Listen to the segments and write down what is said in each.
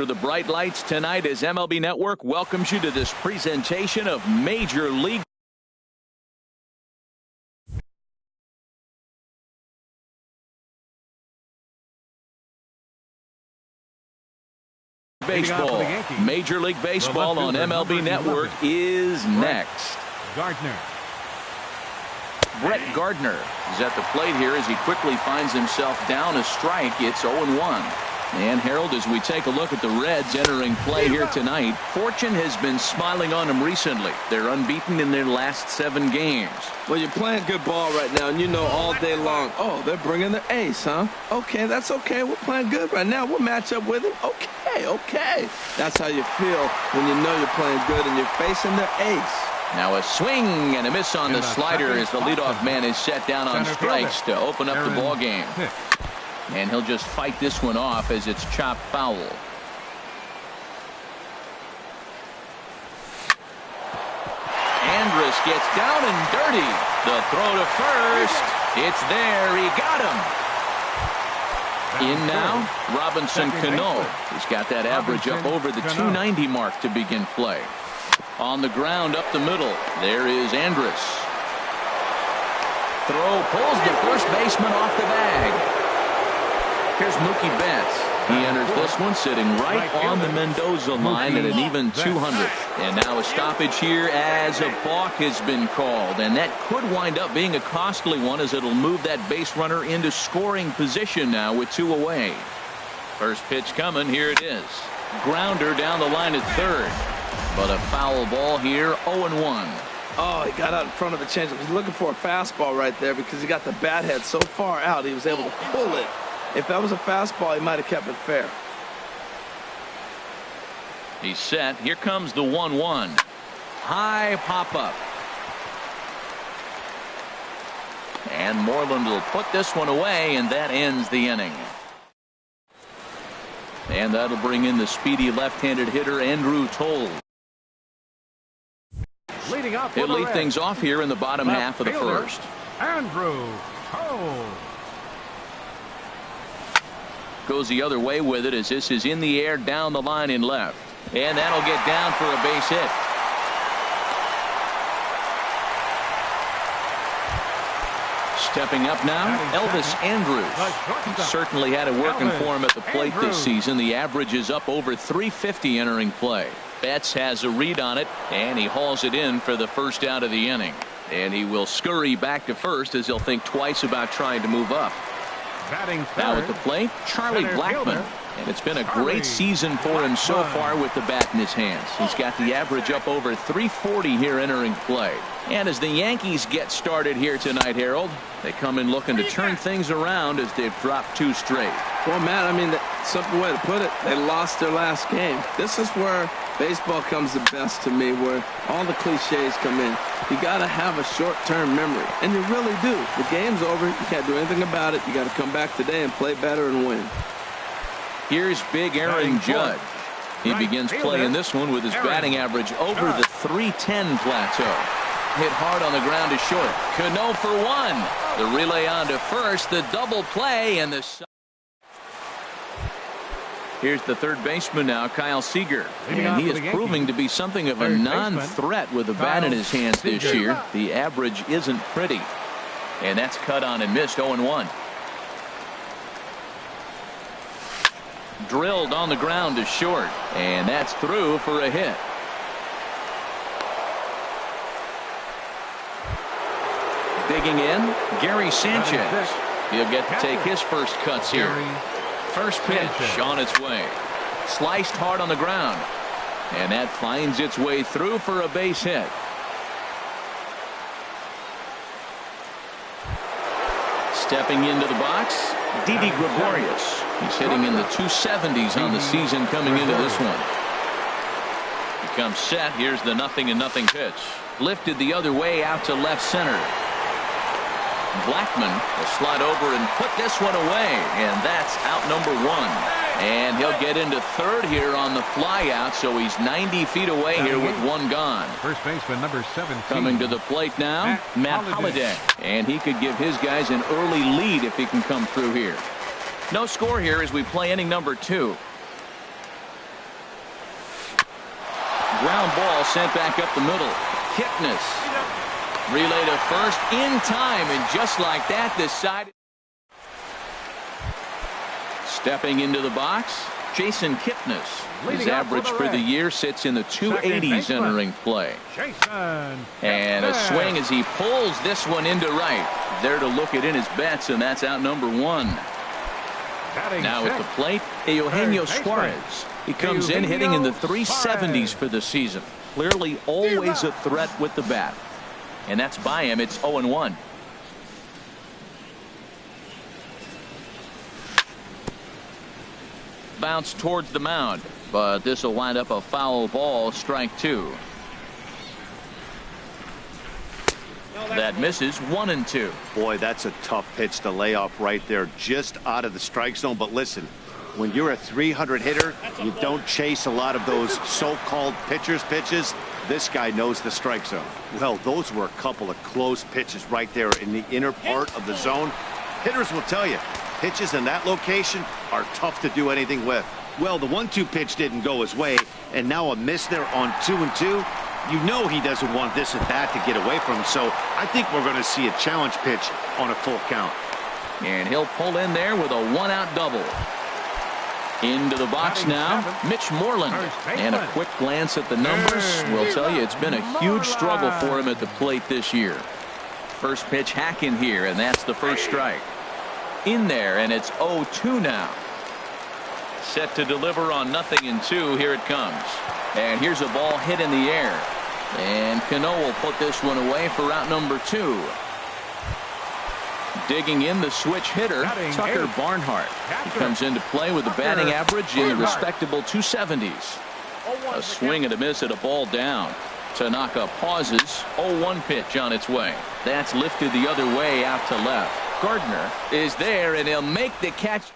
under the bright lights tonight as MLB Network welcomes you to this presentation of Major League Baseball. Major League Baseball on MLB Network is next. Brett Gardner is at the plate here as he quickly finds himself down a strike. It's 0-1. And Harold, as we take a look at the Reds entering play here tonight, fortune has been smiling on them recently. They're unbeaten in their last 7 games. Well, you're playing good ball right now, and you know all day long, oh, they're bringing the ace, huh? Okay, that's okay. We're playing good right now. We'll match up with them. Okay. That's how you feel when you know you're playing good and you're facing the ace. Now a swing and a miss on the slider as the leadoff man is set down on strikes to open up the ball game. And he'll just fight this one off as it's chopped foul. Andrus gets down and dirty. The throw to first. It's there. He got him. In now, Robinson Cano. He's got that average up over the 290 mark to begin play. On the ground up the middle. There is Andrus. Throw pulls the first baseman off the bag. Here's Mookie Betts. He enters this one sitting right on the Mendoza line at an even 200. And now a stoppage here as a balk has been called. And that could wind up being a costly one as it'll move that base runner into scoring position now with 2 away. First pitch coming. Here it is. Grounder down the line at third. But a foul ball here, 0-1. Oh, he got out in front of the changeup. He's looking for a fastball right there because he got the bat head so far out he was able to pull it. If that was a fastball, he might have kept it fair. He's set. Here comes the 1-1. High pop up. And Moreland will put this one away, and that ends the inning. And that'll bring in the speedy left-handed hitter Andrew Toll. He'll lead things off here in the bottom half of the first. Andrew Toll goes the other way with it as this is in the air down the line in left. And that'll get down for a base hit. Stepping up now, Elvis Andrus. He certainly had it working for him at the plate this season. The average is up over 350 entering play. Betts has a read on it, and he hauls it in for the first out of the inning. And he will scurry back to first as he'll think twice about trying to move up. Now at the plate, Charlie Blackmon. And it's been a great season for him so far with the bat in his hands. He's got the average up over 340 here entering play. And as the Yankees get started here tonight, Harold, they come in looking to turn things around as they've dropped 2 straight. Well, Matt, I mean, the simple way to put it, they lost their last game. This is where baseball comes the best to me, where all the cliches come in. You got to have a short-term memory, and you really do. The game's over. You can't do anything about it. You got to come back today and play better and win. Here's big Aaron Judge. He begins playing this one with his batting average over the 310 plateau. Hit hard on the ground to short. Cano for 1. The relay on to first. The double play and the. Here's the third baseman now, Kyle Seager. And he is proving to be something of a non-threat with the bat in his hands this year. The average isn't pretty. And that's cut on and missed 0-1. Drilled on the ground to short. And that's through for a hit. Digging in, Gary Sanchez. He'll get to take his first cuts here. First pitch on its way. Sliced hard on the ground. And that finds its way through for a base hit. Stepping into the box, Didi Gregorius. He's hitting in the 270s on the season coming into this one. He comes set. Here's the 0-0 pitch. Lifted the other way out to left center. Blackmon will slide over and put this one away, and that's out number 1. And he'll get into third here on the fly out, so he's 90 feet away here with 1 gone. First baseman number 17. Coming to the plate now, Matt Holliday. And he could give his guys an early lead if he can come through here. No score here as we play inning number 2. ground ball sent back up the middle. Kipnis. Relay to first in time, and just like that, decided. Stepping into the box, Jason Kipnis. His average for the year sits in the 280s entering play. And a swing as he pulls this one into right. There to look it in his bets, and that's out number one. Now at the plate, Eugenio Suarez. He comes in hitting in the 370s for the season. Clearly always a threat with the bat. And that's by him. It's 0-1. Bounce towards the mound, but this will wind up a foul ball. Strike two. That misses. 1-2. Boy, that's a tough pitch to lay off right there, just out of the strike zone. But listen, when you're a 300 hitter, you don't chase a lot of those so-called pitchers' pitches. This guy knows the strike zone. Well, those were a couple of close pitches right there in the inner part of the zone. Hitters will tell you, pitches in that location are tough to do anything with. Well, the 1-2 pitch didn't go his way, and now a miss there on 2-2. You know he doesn't want this at bat to get away from him, so I think we're going to see a challenge pitch on a full count. And he'll pull in there with a one-out double. Into the box now, Mitch Moreland. And a quick glance at the numbers will tell you it's been a huge struggle for him at the plate this year. First pitch hack in here, and that's the first strike. In there, and it's 0-2 now. Set to deliver on 0-2. Here it comes. And here's a ball hit in the air. And Cano will put this one away for out number two. Digging in the switch hitter, Tucker Barnhart. He comes into play with a batting average in the respectable 270s. A swing and a miss at a ball down. Tanaka pauses. 0-1 pitch on its way. That's lifted the other way out to left. Gardner is there, and he'll make the catch.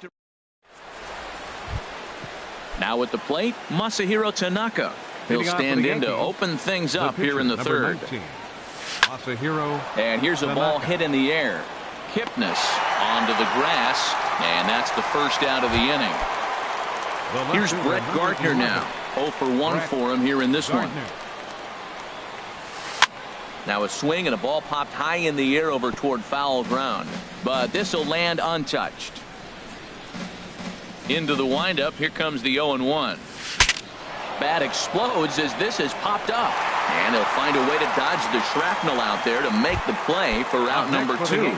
Now at the plate, Masahiro Tanaka. He'll stand in to open things up here in the third. And here's a ball hit in the air. Kipnis onto the grass, and that's the first out of the inning. Here's Brett Gardner now. 0 for 1 for him here in this one. Now a swing and a ball popped high in the air over toward foul ground, but this will land untouched. Into the windup. Here comes the 0-1. Bat explodes as this has popped up, and he'll find a way to dodge the shrapnel out there to make the play for out number two.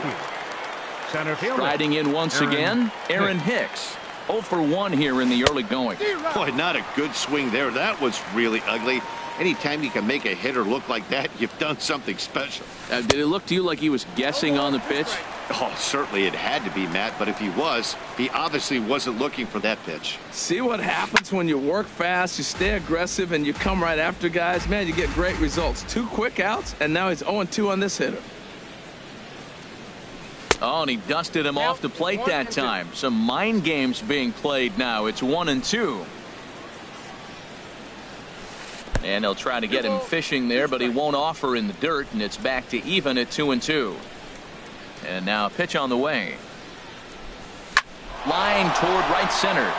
Striding in once again, Aaron Hicks. 0 for 1 here in the early going. Boy, not a good swing there. That was really ugly. Anytime you can make a hitter look like that, you've done something special. Did it look to you like he was guessing on the pitch? Oh, certainly it had to be, Matt, but if he was, he obviously wasn't looking for that pitch. See what happens when you work fast, you stay aggressive, and you come right after guys? Man, you get great results. 2 quick outs, and now he's 0-2 on this hitter. Oh, and he dusted him off the plate that time. Some mind games being played now. It's 1-2. And they'll try to get him fishing there, but he won't offer in the dirt, and it's back to even at 2-2. And now a pitch on the way. Line toward right center.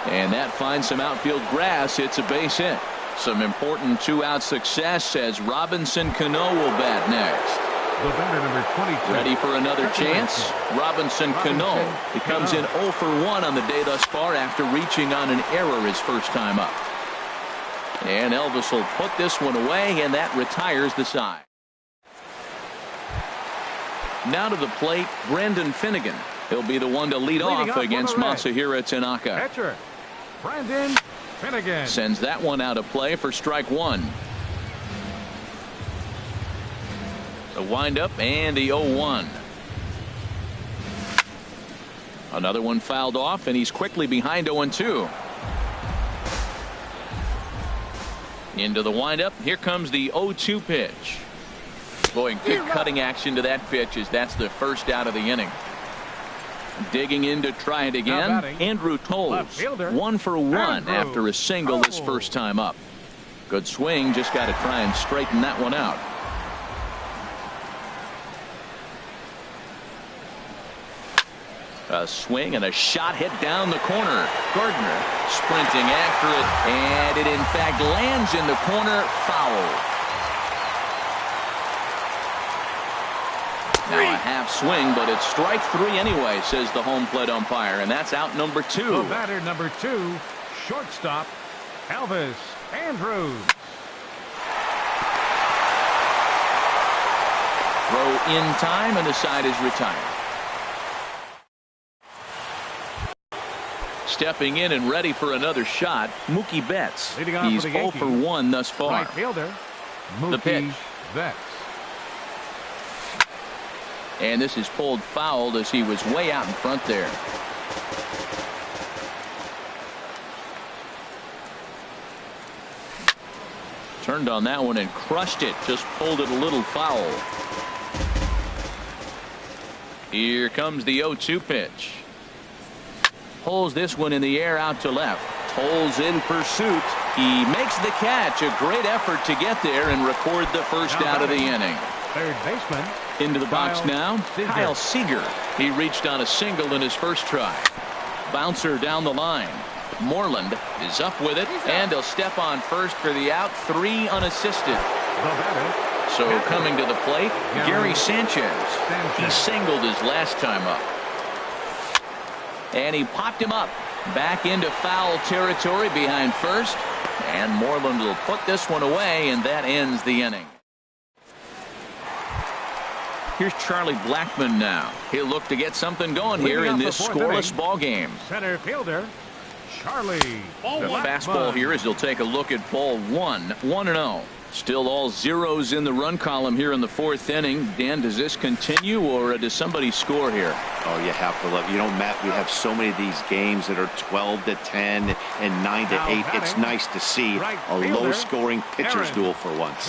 And that finds some outfield grass. It's a base hit. Some important 2-out success as Robinson Cano will bat next. The batter, number 22. Ready for another chance? Robinson Cano. He comes in 0 for 1 on the day thus far after reaching on an error his first time up. And Elvis will put this one away, and that retires the side. Now to the plate, Brandon Finnegan. He'll be the one to lead off against Masahiro Tanaka. Catcher, Brandon Finnegan. Sends that one out of play for strike one. The windup and the 0-1. Another one fouled off, and he's quickly behind 0-2. Into the windup. Here comes the 0-2 pitch. Boy, good cutting action to that pitch as that's the first out of the inning. Digging in to try it again. Andrew Toles. 1 for 1 after a single this first time up. Good swing. Just got to try and straighten that one out. A swing and a shot hit down the corner. Gardner sprinting after it, and it in fact lands in the corner. Foul. Now a half swing, but it's strike 3 anyway, says the home plate umpire, and that's out number 2. The batter number 2, shortstop, Elvis Andrus. Throw in time, and the side is retired. Stepping in and ready for another shot, Mookie Betts. He's 0 for 1 thus far. Right fielder, The pitch. Mookie Betts. And this is pulled foul as he was way out in front there. Turned on that one and crushed it. Just pulled it a little foul. Here comes the 0-2 pitch. Pulls this one in the air out to left. Tolles in pursuit. He makes the catch. A great effort to get there and record the first out of the inning. Third baseman. Into the box now, Kyle Seager. He reached on a single in his first try. Bouncer down the line. Moreland is up with it, and he'll step on first for the out. 3 unassisted. So coming to the plate, Gary Sanchez. He singled his last time up. And he popped him up. Back into foul territory behind first. And Moreland will put this one away, and that ends the inning. Here's Charlie Blackmon now. He'll look to get something going here in this scoreless ball game. Center fielder, Charlie. The fastball here as he'll take a look at ball 1. 1-0. Still all zeros in the run column here in the 4th inning. Dan, does this continue, or does somebody score here? Oh, you have to love. You know, Matt, we have so many of these games that are 12-10 and 9-8. It's nice to see a low-scoring pitcher's duel for once.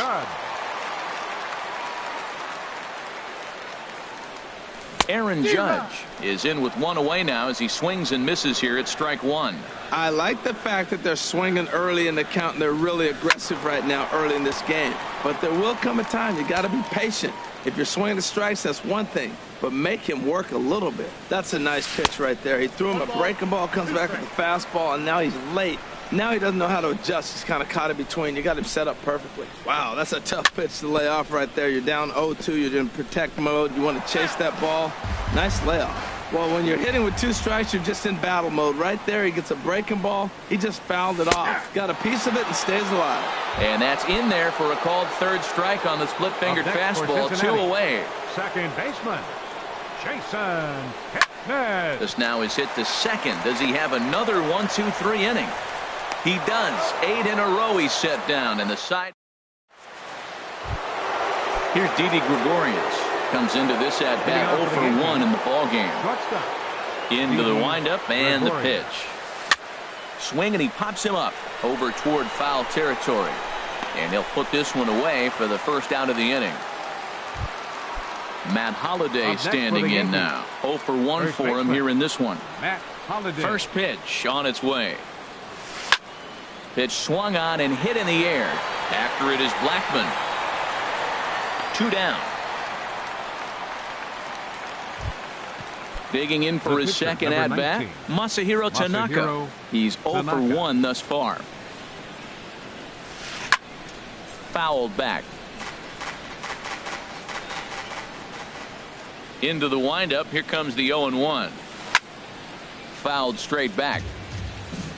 Aaron Judge is in with 1 away now as he swings and misses here at strike 1. I like the fact that they're swinging early in the count, and they're really aggressive right now early in this game. But there will come a time you got to be patient. If you're swinging the strikes, that's one thing, but make him work a little bit. That's a nice pitch right there. He threw him a breaking ball, comes back with a fastball, and now he's late. Now he doesn't know how to adjust. He's kind of caught in between. You got him set up perfectly. Wow, that's a tough pitch to lay off right there. You're down 0-2. You're in protect mode. You want to chase that ball. Nice layoff. Well, when you're hitting with 2 strikes, you're just in battle mode. Right there, he gets a breaking ball. He just fouled it off. Got a piece of it and stays alive. And that's in there for a called 3rd strike on the split-fingered fastball. 2 away. Second baseman, Jason Hickness. This now is hit to second. Does he have another 1-2-3 inning? He does. 8 in a row he's set down, and the side. Here's Didi Gregorius. Comes into this at bat 0 for 1 in the ball game. Into the windup and the pitch. Swing, and he pops him up over toward foul territory. And he'll put this one away for the first out of the inning. Matt Holliday standing in now. 0 for 1 for him here in this one. First pitch on its way. Pitch swung on and hit in the air. After it is Blackmon. 2 down. Digging in for his second at bat, Masahiro Tanaka. He's 0 for 1 thus far. Fouled back. Into the windup. Here comes the 0-1. Fouled straight back.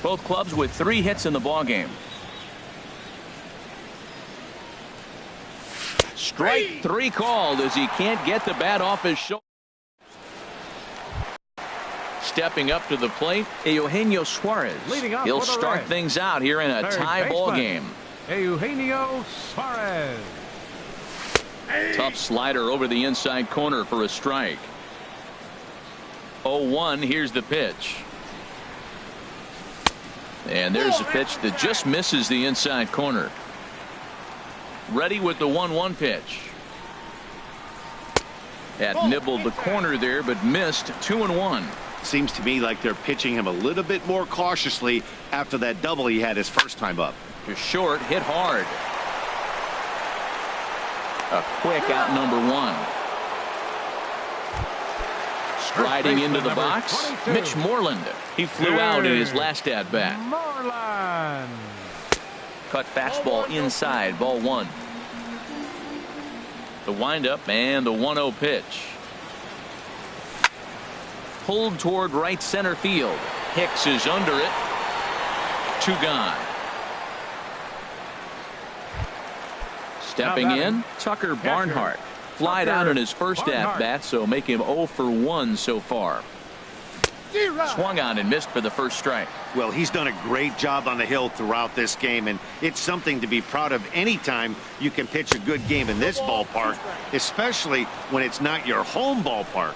Both clubs with 3 hits in the ballgame. Strike 3 called as he can't get the bat off his shoulder. Stepping up to the plate, Eugenio Suarez. He'll start things out here in a tie ball game. Eugenio Suarez. Tough slider over the inside corner for a strike. 0-1. Here's the pitch. And there's a pitch that just misses the inside corner. Ready with the 1-1 pitch. Had nibbled the corner there, but missed. 2-1. Seems to me like they're pitching him a little bit more cautiously after that double he had his first time up. Just short, hit hard. A quick out number 1. Striding into the box, 22. Mitch Moreland. He flew out in his last at-bat. Moreland. Cut fastball inside, ball 1. The windup and the 1-0 pitch. Pulled toward right center field. Hicks is under it. 2 gone. Stepping in, Tucker Barnhart. Flied out in his first at-bat, so make him 0 for 1 so far. Swung on and missed for the first strike. Well, he's done a great job on the hill throughout this game, and it's something to be proud of anytime you can pitch a good game in this ballpark, especially when it's not your home ballpark.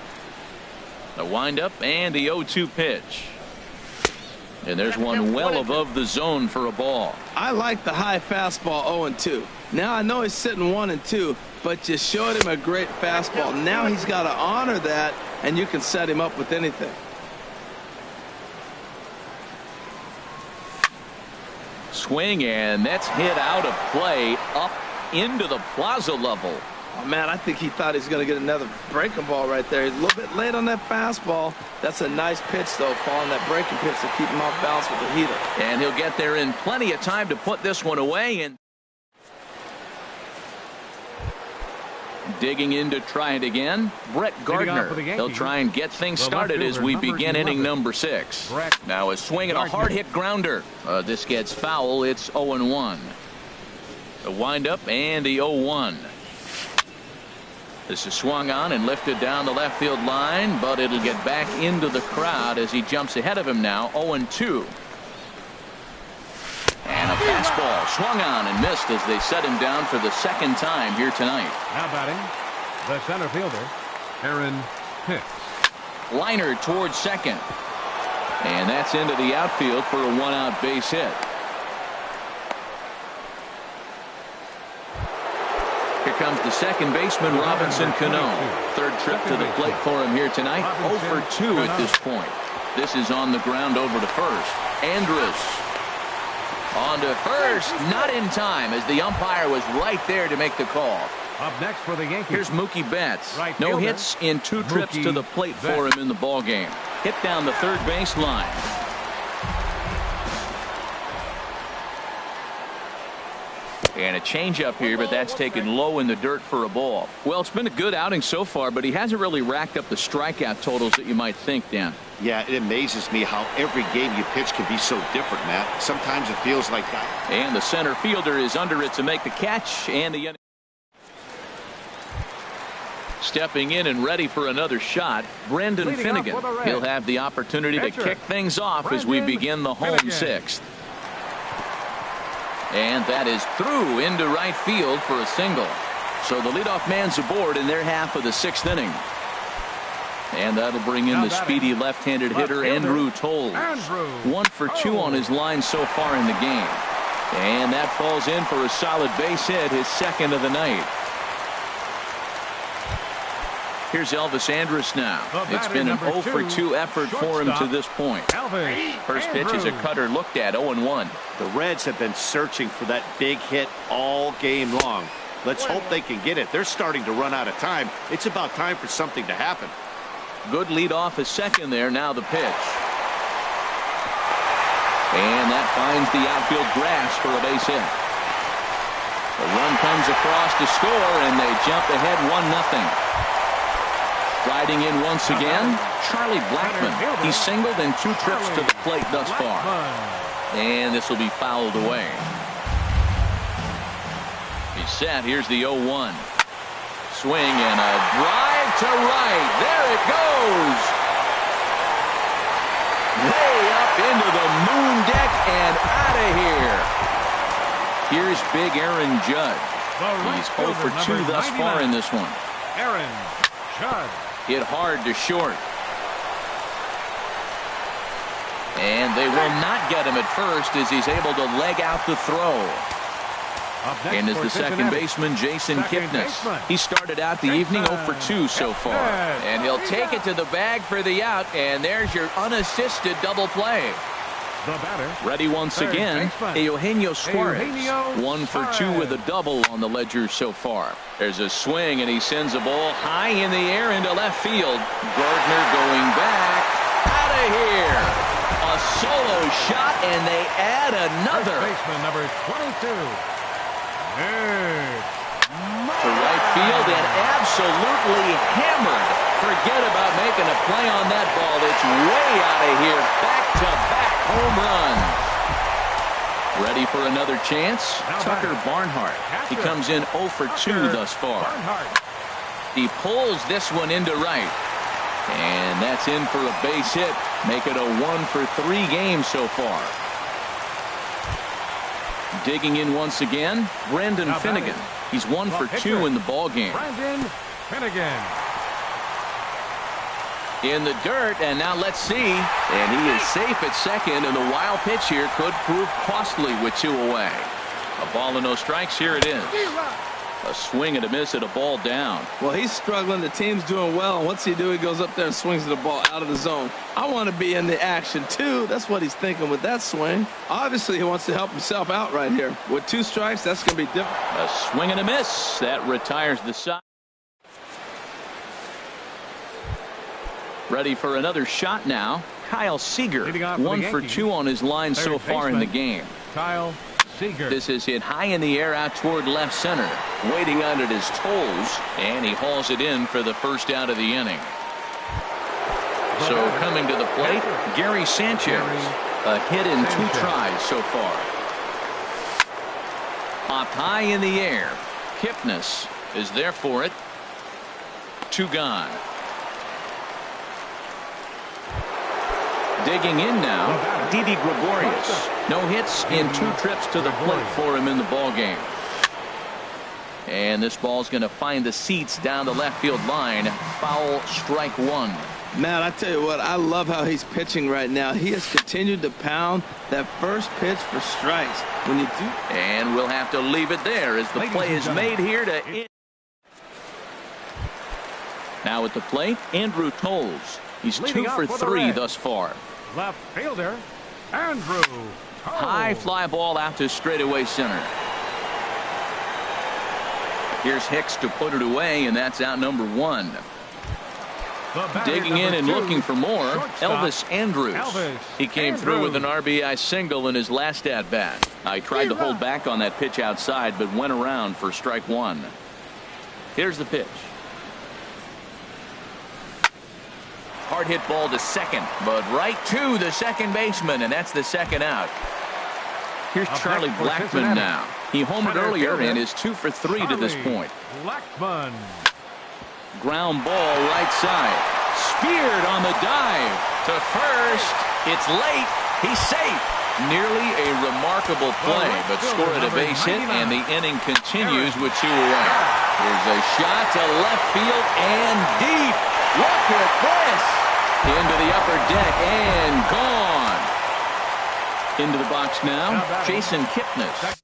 The windup and the 0-2 pitch. And there's one well above the zone for a ball. I like the high fastball 0-2. Now I know he's sitting 1-2, but you showed him a great fastball. Now he's got to honor that, and you can set him up with anything. Swing, and that's hit out of play up into the plaza level. Oh, man, I think he thought he was going to get another breaking ball right there. He's a little bit late on that fastball. That's a nice pitch, though, following that breaking pitch to keep him off balance with the heater. And he'll get there in plenty of time to put this one away. And digging in to try it again, Brett Gardner. He'll try and get things started as we begin inning number 6. Now a swing and a hard hit grounder. This gets foul. It's 0-1. The windup and the 0-1. This is swung on and lifted down the left field line, but it'll get back into the crowd as he jumps ahead of him now. 0-2. And a fastball swung on and missed as they set him down for the second time here tonight. Now batting, the center fielder, Aaron Hicks. Liner towards second. And that's into the outfield for a 1-out base hit. Here comes the second baseman, Robinson Cano. Third trip to the plate for him here tonight. 0 for 2 at this point. This is on the ground over to first. Andrus on to first, not in time as the umpire was right there to make the call. Up next for the Yankees. Here's Mookie Betts. Right no fielder, hits in 2 trips to the plate for him in the ball game. Hit down the third base line. And a changeup here, but that's taken low in the dirt for a ball. Well, it's been a good outing so far, but he hasn't really racked up the strikeout totals that you might think, Dan. Yeah, it amazes me how every game you pitch can be so different, Matt. Sometimes it feels like that. And the center fielder is under it to make the catch. And the stepping in and ready for another shot, Brendan Finnegan. He'll have the opportunity to kick things off as we begin the home 6th. And that is through into right field for a single. So the leadoff man's aboard in their half of the 6th inning. And that'll bring in the speedy left-handed hitter Andrew Toles. 1 for 2 on his line so far in the game. And that falls in for a solid base hit, his second of the night. Here's Elvis Andrus now. It's been an 0 for 2 effort for him to this point. First pitch is a cutter looked at, 0-1. The Reds have been searching for that big hit all game long. Let's hope they can get it. They're starting to run out of time. It's about time for something to happen. Good lead off at second there. Now the pitch. And that finds the outfield grass for a base hit. The run comes across to score, and they jump ahead 1-0. Riding in once again, Charlie Blackmon. He's singled in 2 trips to the plate thus far. And this will be fouled away. He's set. Here's the 0-1. Swing and a drive to right. There it goes. Way up into the moon deck and out of here. Here's big Aaron Judd. He's 0 for 2 thus far in this one. Aaron Judd. Hit hard to short. And they will not get him at first as he's able to leg out the throw. And is the second baseman, Jason Kipnis. He started out the evening 0 for 2 so far. And he'll take it to the bag for the out, and there's your unassisted double play. The batter. Ready once again, Eugenio Suarez. 1 for 2 with a double on the ledger so far. There's a swing, and he sends a ball high in the air into left field. Gardner going back. Out of here. A solo shot, and they add another. First baseman number 22. To right field and absolutely hammered. Forget about making a play on that ball. It's way out of here. Back-to-back home runs. Ready for another chance? Tucker Barnhart. He comes in 0 for 2 thus far. He pulls this one into right. And that's in for a base hit. Make it a 1 for 3 game so far. Digging in once again, Brendan Finnegan. He's 1 for 2 in the ball game. Brendan Finnegan. In the dirt, and now let's see. And he is safe at second, and the wild pitch here could prove costly with 2 away. A ball and no strikes. Here it is. A swing and a miss at a ball down. Well, he's struggling. The team's doing well. And what's he do? He goes up there and swings the ball out of the zone. I want to be in the action, too. That's what he's thinking with that swing. Obviously, he wants to help himself out right here. With 2 strikes, that's going to be different. A swing and a miss. That retires the side. Ready for another shot now. Kyle Seager. 1 for 2 on his line so far in the game. Kyle Seager. This is hit high in the air out toward left center. Waiting on it his toes. And he hauls it in for the first out of the inning. So coming to the plate, Gary Sanchez. A hit in 2 tries so far. Up high in the air. Kipnis is there for it. 2 gone. Digging in now, Didi Gregorius. No hits in 2 trips to the plate for him in the ball game. And this ball's going to find the seats down the left field line. Foul, strike 1. Matt, I tell you what, I love how he's pitching right now. He has continued to pound that first pitch for strikes. When you do, and we'll have to leave it there as the play is made here to end. Now at the plate, Andrew Tolles. He's 2 for 3 thus far. Left fielder, Andrew Tolles. High fly ball out to straightaway center. Here's Hicks to put it away, and that's out number 1. Digging in and looking for more, Elvis Andrus. He came through with an RBI single in his last at-bat. I tried to hold back on that pitch outside, but went around for strike 1. Here's the pitch. Hard hit ball to second, but right to the second baseman, and that's the second out. Here's Charlie Blackmon now. He homered earlier and is 2 for 3 to this point. Blackmon. Ground ball right side. Speared on the dive to first. It's late. He's safe. Nearly a remarkable play, but scored a base hit, and the inning continues with 2 away. Here's a shot to left field and deep. Look at this. Into the upper deck and gone. Into the box now, Jason Kipnis.